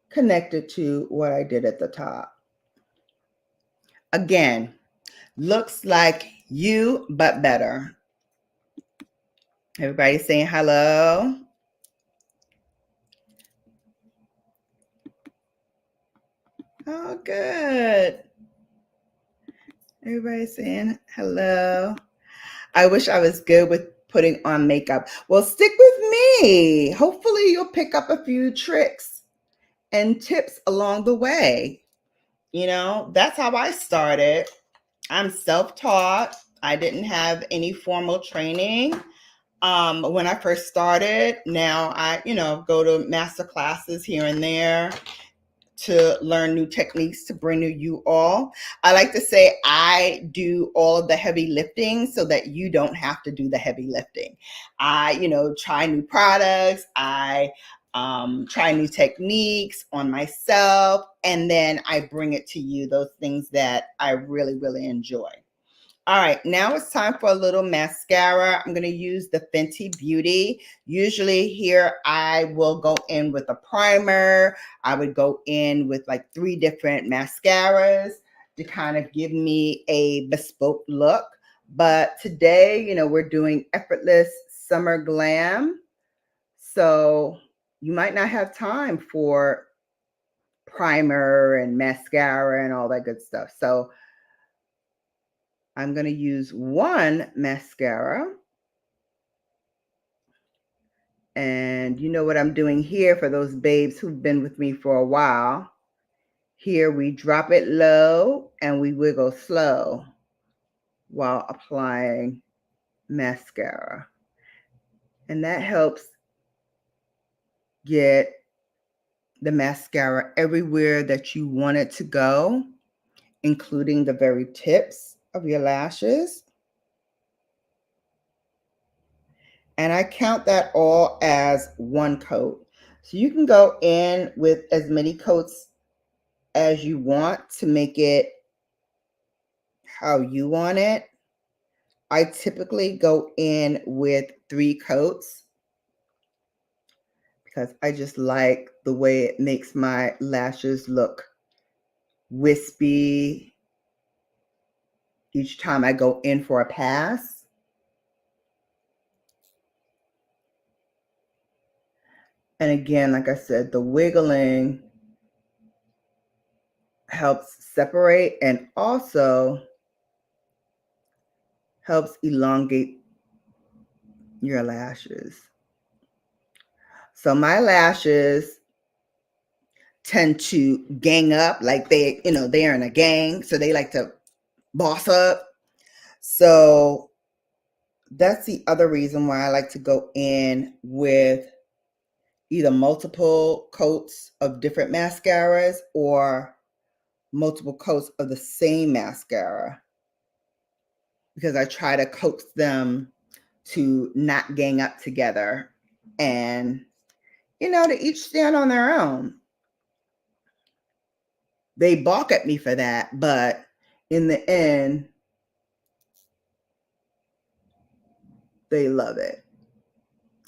connect it to what I did at the top. Again, looks like you, but better. Everybody saying hello. Oh, good. Everybody saying hello. I wish I was good with putting on makeup. Well, stick with me. Hopefully you'll pick up a few tricks and tips along the way. You know, that's how I started. I'm self-taught. I didn't have any formal training when I first started. Now I, go to master classes here and there to learn new techniques to bring to you all. I like to say I do all of the heavy lifting so that you don't have to do the heavy lifting. I, try new products. I try new techniques on myself, and then I bring it to you, those things that I really, really enjoy. All right, now it's time for a little mascara. I'm going to use the Fenty Beauty. Usually here I will go in with a primer. I would go in with like 3 different mascaras to kind of give me a bespoke look. But today, you know, we're doing Effortless Summer Glam. So you might not have time for primer and mascara and all that good stuff. So I'm going to use one mascara. And you know what I'm doing here for those babes who've been with me for a while. Here we drop it low and we wiggle slow while applying mascara. And that helps get the mascara everywhere that you want it to go, including the very tips of your lashes. And I count that all as one coat. So you can go in with as many coats as you want to make it how you want it. I typically go in with 3 coats because I just like the way it makes my lashes look wispy each time I go in for a pass. And again, like I said, the wiggling helps separate and also helps elongate your lashes. So my lashes tend to gang up, like they, you know, they're in a gang, so they like to boss up. So that's the other reason why I like to go in with either multiple coats of different mascaras or multiple coats of the same mascara, because I try to coax them to not gang up together and, you know, to each stand on their own. They balk at me for that, but in the end, they love it.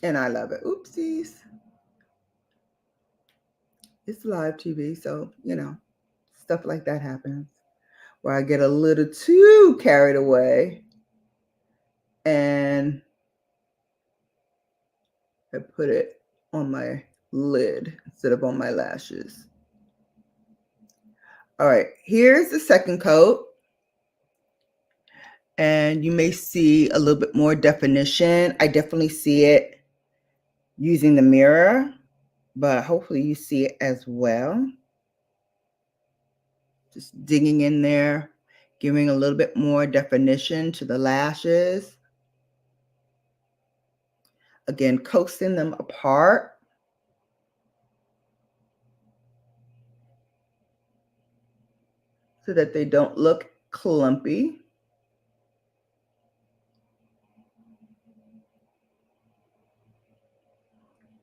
And I love it. Oopsies. It's live TV, so, you know, stuff like that happens where I get a little too carried away and I put it on my lid instead of on my lashes. All right, here's the second coat. And you may see a little bit more definition. I definitely see it using the mirror, but hopefully you see it as well. Just digging in there, giving a little bit more definition to the lashes. Again, coaxing them apart. So that they don't look clumpy.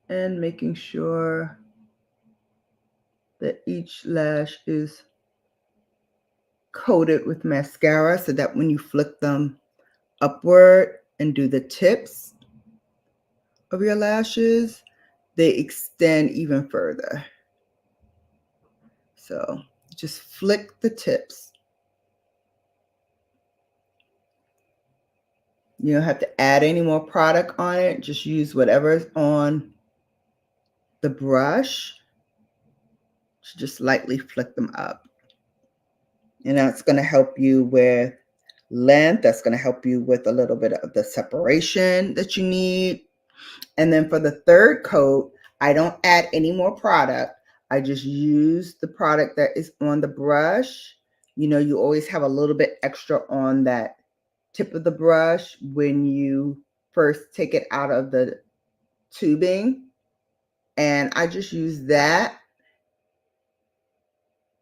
And making sure that each lash is coated with mascara so that when you flick them upward and do the tips of your lashes, they extend even further. So just flick the tips. You don't have to add any more product on it. Just use whatever's on the brush to just lightly flick them up. And that's going to help you with length. That's going to help you with a little bit of the separation that you need. And then for the third coat, I don't add any more product. I just use the product that is on the brush. You know, you always have a little bit extra on that tip of the brush when you first take it out of the tubing. And I just use that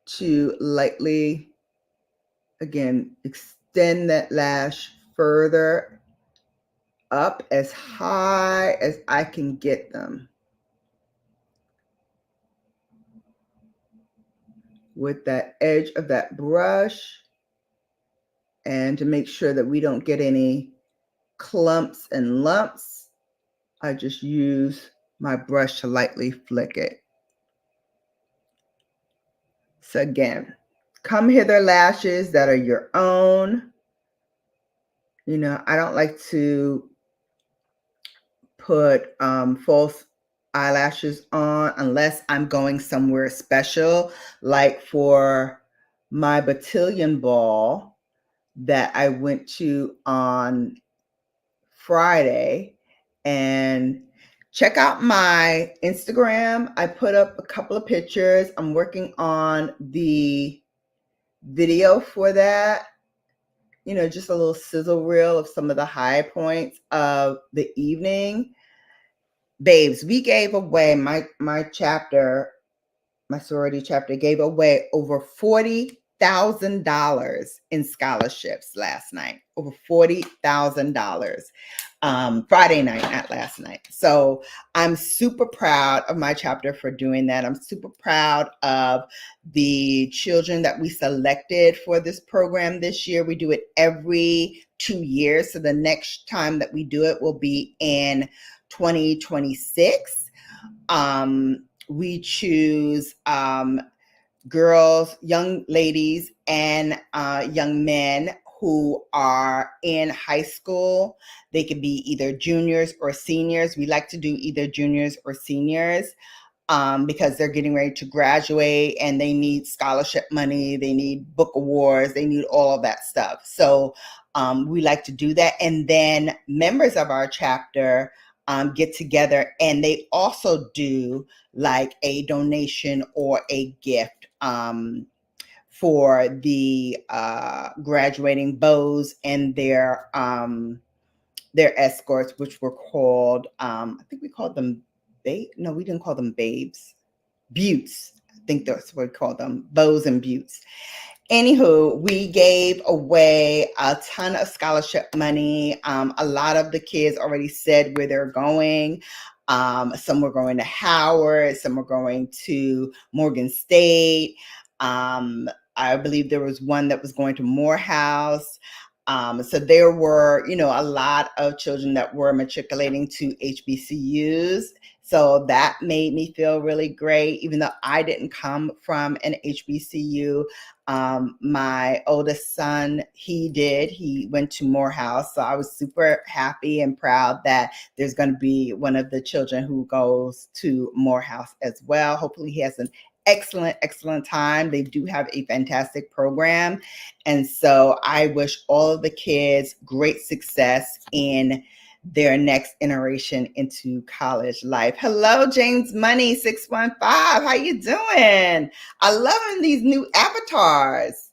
to lightly, again, extend that lash further up as high as I can get them with that edge of that brush. And to make sure that we don't get any clumps and lumps, I just use my brush to lightly flick it. So again, come hither lashes that are your own. You know, I don't like to put false eyelashes on unless I'm going somewhere special, like for my battalion ball that I went to on Friday. And check out my Instagram. I put up a couple of pictures. I'm working on the video for that. You know, just a little sizzle reel of some of the high points of the evening. Babes, we gave away my chapter, my sorority chapter gave away over $40,000 in scholarships last night. Over $40,000. Friday night, not last night. So I'm super proud of my chapter for doing that. I'm super proud of the children that we selected for this program this year. We do it every 2 years. So the next time that we do it will be in 2026. We choose girls, young ladies, and young men who are in high school. They could be either juniors or seniors. We like to do either juniors or seniors because they're getting ready to graduate and they need scholarship money, they need book awards, they need all of that stuff. So we like to do that. And then members of our chapter get together and they also do like a donation or a gift for the graduating beaux and their escorts, which were called, I think we called them, no, we didn't call them babes, buttes. I think that's what we call them, beaux and buttes. Anywho, we gave away a ton of scholarship money. A lot of the kids already said where they're going. Some were going to Howard, some were going to Morgan State. I believe there was one that was going to Morehouse. So there were, you know, a lot of children that were matriculating to HBCUs. So that made me feel really great, even though I didn't come from an HBCU. My oldest son, he did. He went to Morehouse. So I was super happy and proud that there's going to be one of the children who goes to Morehouse as well. Hopefully he has an excellent time. They do have a fantastic program. And so I wish all of the kids great success in their next iteration into college life. Hello, James Money 615. How you doing? I loving these new avatars.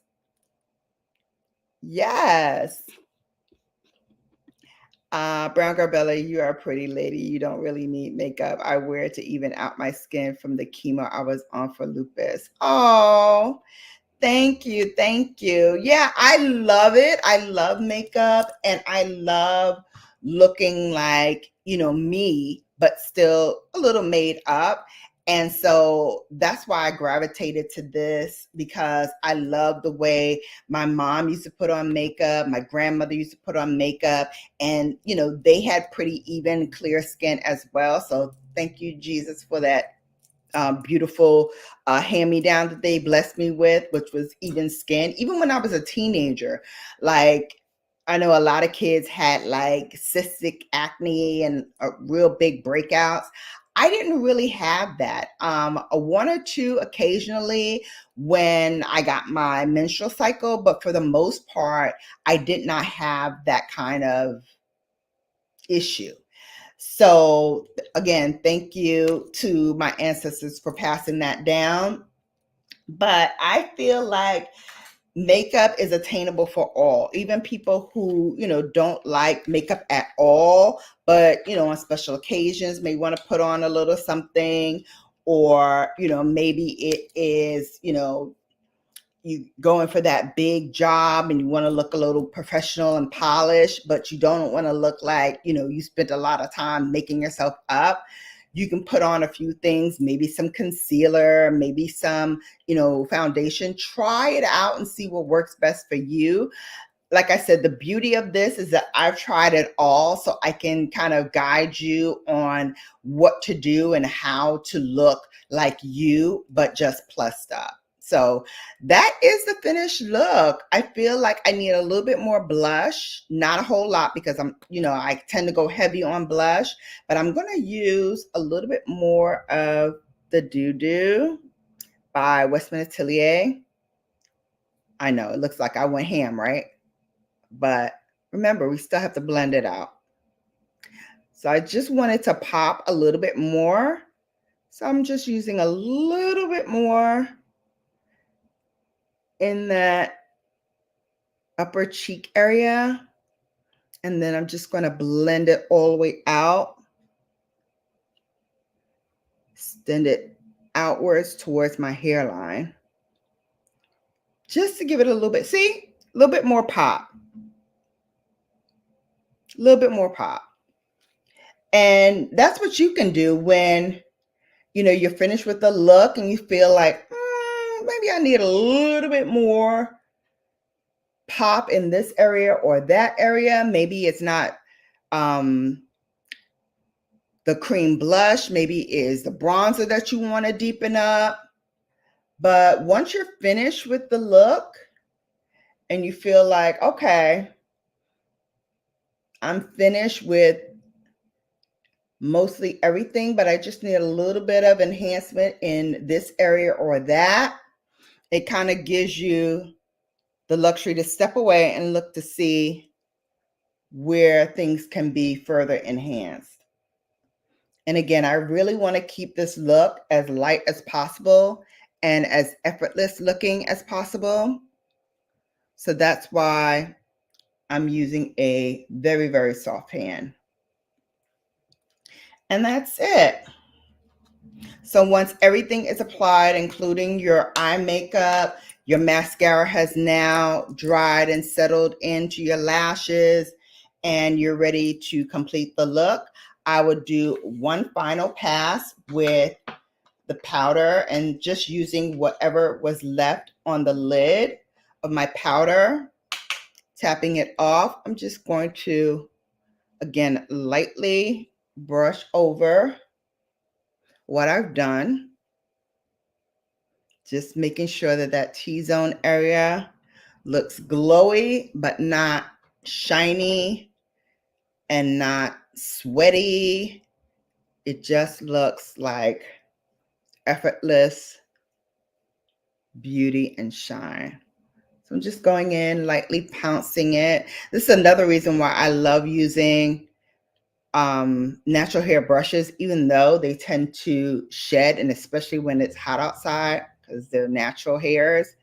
Yes. Brown Girl Bella, you are a pretty lady. You don't really need makeup. I wear it to even out my skin from the chemo I was on for lupus. Oh, thank you. Thank you. Yeah, I love it. I love makeup and I love looking like, you know, me, but still a little made up. And so that's why I gravitated to this because I love the way my mom used to put on makeup. My grandmother used to put on makeup and, you know, they had pretty even clear skin as well. So thank you, Jesus, for that beautiful hand-me-down that they blessed me with, which was even skin. Even when I was a teenager, like I know a lot of kids had like cystic acne and real big breakouts. I didn't really have that. A one or two occasionally when I got my menstrual cycle, but for the most part, I did not have that kind of issue. So again, thank you to my ancestors for passing that down. But I feel like makeup is attainable for all, even people who, you know, don't like makeup at all, but, you know, on special occasions may want to put on a little something, or, you know, maybe it is, you know, you going for that big job and you want to look a little professional and polished, but you don't want to look like, you know, you spent a lot of time making yourself up. You can put on a few things, maybe some concealer, maybe some, you know, foundation. Try it out and see what works best for you. like I said, the beauty of this is that I've tried it all, so I can kind of guide you on what to do and how to look like you, but plus plussed up. So that is the finished look. I feel like I need a little bit more blush, not a whole lot because I tend to go heavy on blush, but I'm going to use a little bit more of the Doo Doo by Westman Atelier. I know it looks like I went ham, right? But remember, we still have to blend it out. So I just wanted to pop a little bit more. So I'm just using a little bit more in that upper cheek area. And then I'm just going to blend it all the way out. Extend it outwards towards my hairline. Just to give it a little bit, see, a little bit more pop. A little bit more pop. And that's what you can do when, you're finished with the look and you feel like, maybe I need a little bit more pop in this area or that area. Maybe it's not the cream blush, maybe is the bronzer that you want to deepen up. But once you're finished with the look and you feel like, okay, I'm finished with mostly everything, but I just need a little bit of enhancement in this area or that, it kind of gives you the luxury to step away and look to see where things can be further enhanced. And again, I really want to keep this look as light as possible and as effortless looking as possible. So that's why I'm using a very, very soft hand. And that's it. So once everything is applied, including your eye makeup, your mascara has now dried and settled into your lashes, and you're ready to complete the look, I would do one final pass with the powder and just using whatever was left on the lid of my powder, tapping it off. I'm just going to, again, lightly brush over what I've done. Just making sure that that T-zone area looks glowy, but not shiny and not sweaty. It just looks like effortless beauty and shine. So I'm just going in, lightly pouncing it. This is another reason why I love using natural hair brushes, even though they tend to shed, and especially when it's hot outside, because they're natural hairs,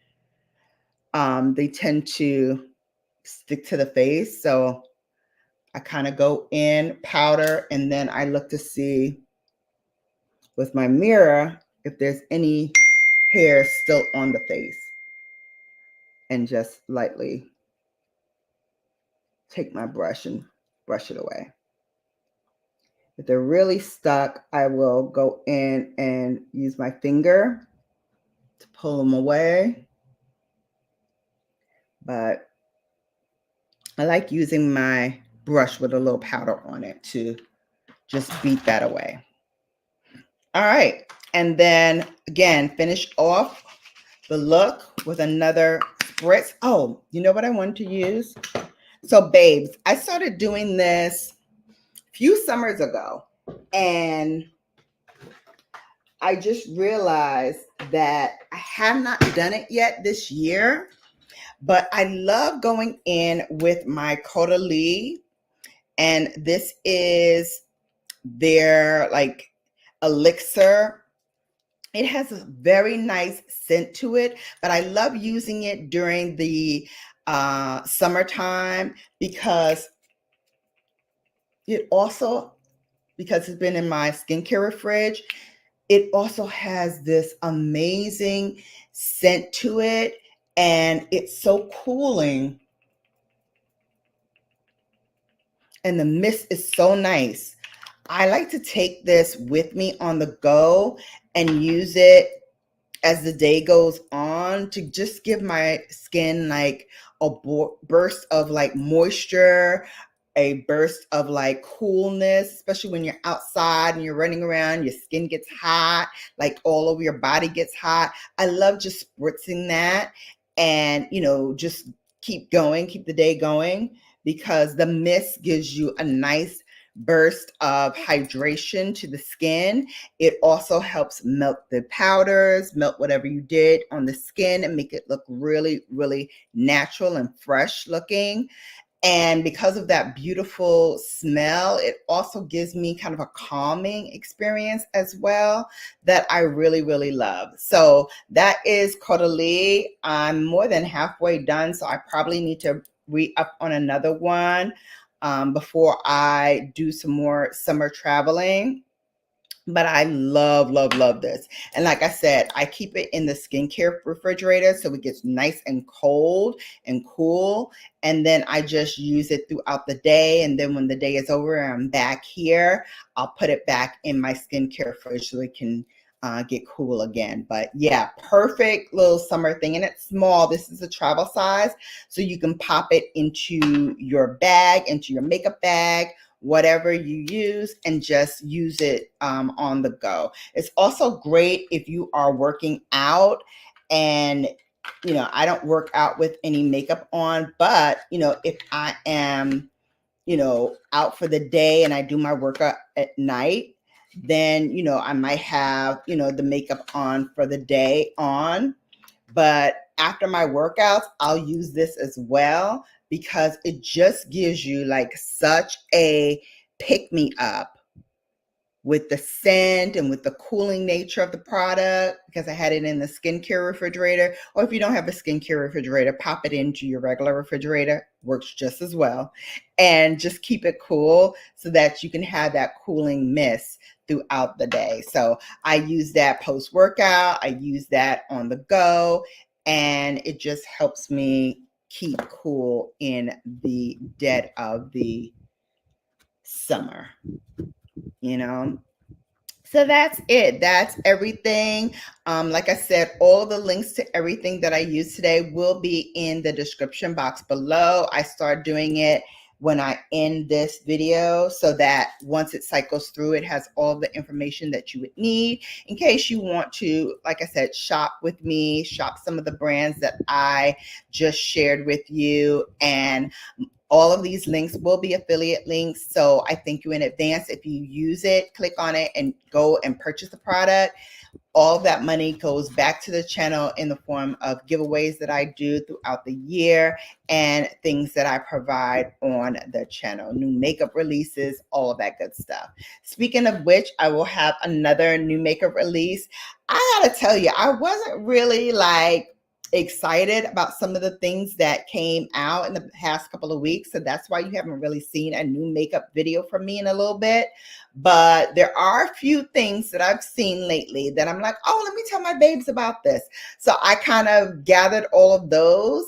they tend to stick to the face. So I kind of go in, powder, and then I look to see with my mirror if there's any hair still on the face, and just lightly take my brush and brush it away. If they're really stuck, I will go in and use my finger to pull them away. But I like using my brush with a little powder on it to just beat that away. All right. And then again, finish off the look with another spritz. Oh, you know what I wanted to use? So babes, I started doing this a few summers ago, and I just realized that I have not done it yet this year, but I love going in with my Caudalie, and this is their like elixir. It has a very nice scent to it, but I love using it during the summertime because it's been in my skincare fridge, it also has this amazing scent to it, and it's so cooling. And the mist is so nice. I like to take this with me on the go and use it as the day goes on to just give my skin like a burst of like moisture, a burst of like coolness, especially when you're outside and you're running around, your skin gets hot, like all over your body gets hot. I love just spritzing that and, just keep going, keep the day going, because the mist gives you a nice burst of hydration to the skin. It also helps melt the powders, melt whatever you did on the skin and make it look really, really natural and fresh looking. And because of that beautiful smell, it also gives me kind of a calming experience as well that I really, really love. So that is Caudalie. I'm more than halfway done, so I probably need to re-up on another one before I do some more summer traveling. But I love, love, love this. And like I said, I keep it in the skincare refrigerator so it gets nice and cold and cool. And then I just use it throughout the day. And then when the day is over and I'm back here, I'll put it back in my skincare fridge so it can get cool again. But yeah, perfect little summer thing. And it's small. This is a travel size. So you can pop it into your bag, into your makeup bag, whatever you use, and just use it on the go. It's also great if you are working out and, I don't work out with any makeup on, but, if I am, out for the day and I do my workout at night, then, I might have, the makeup on for the day on. But after my workouts, I'll use this as well because it just gives you like such a pick me up with the scent and with the cooling nature of the product, because I had it in the skincare refrigerator. Or if you don't have a skincare refrigerator, pop it into your regular refrigerator. Works just as well. And just keep it cool so that you can have that cooling mist throughout the day. So I use that post-workout. I use that on the go. And it just helps me keep cool in the dead of the summer, you know. So that's it. That's everything. Like I said, all the links to everything that I use today will be in the description box below. I start doing it when I end this video so that once it cycles through, it has all the information that you would need in case you want to, like I said, shop with me, shop some of the brands that I just shared with you. And all of these links will be affiliate links. So I thank you in advance. If you use it, click on it and go and purchase the product. All of that money goes back to the channel in the form of giveaways that I do throughout the year and things that I provide on the channel, new makeup releases, all of that good stuff. Speaking of which, I will have another new makeup release. I gotta tell you, I wasn't really like excited about some of the things that came out in the past couple of weeks. So that's why you haven't really seen a new makeup video from me in a little bit. But there are a few things that I've seen lately that I'm like, oh, let me tell my babes about this. So I kind of gathered all of those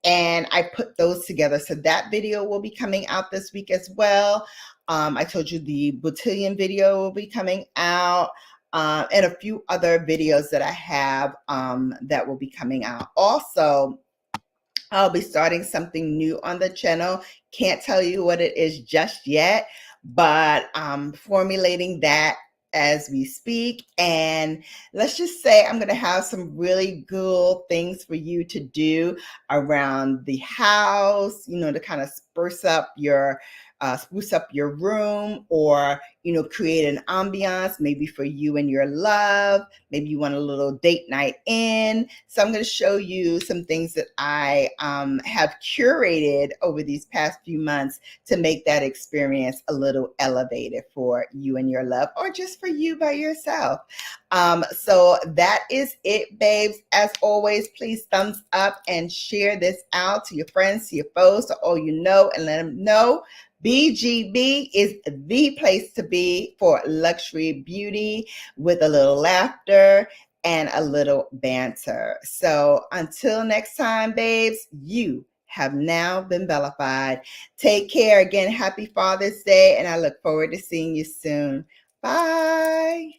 and I put those together. So that video will be coming out this week as well. I told you the Botillion video will be coming out. And a few other videos that I have that will be coming out. Also, I'll be starting something new on the channel. Can't tell you what it is just yet, but I'm formulating that as we speak. And let's just say I'm going to have some really cool things for you to do around the house, to kind of spruce up your room, or create an ambiance maybe for you and your love. Maybe you want a little date night in. So I'm going to show you some things that I have curated over these past few months to make that experience a little elevated for you and your love, or just for you by yourself. So that is it, babes. As always, please thumbs up and share this out to your friends, to your foes, to all you know, and let them know BGB is the place to be for luxury beauty with a little laughter and a little banter. So until next time, babes, you have now been bellified. Take care. Again, happy Father's Day, and I look forward to seeing you soon. Bye.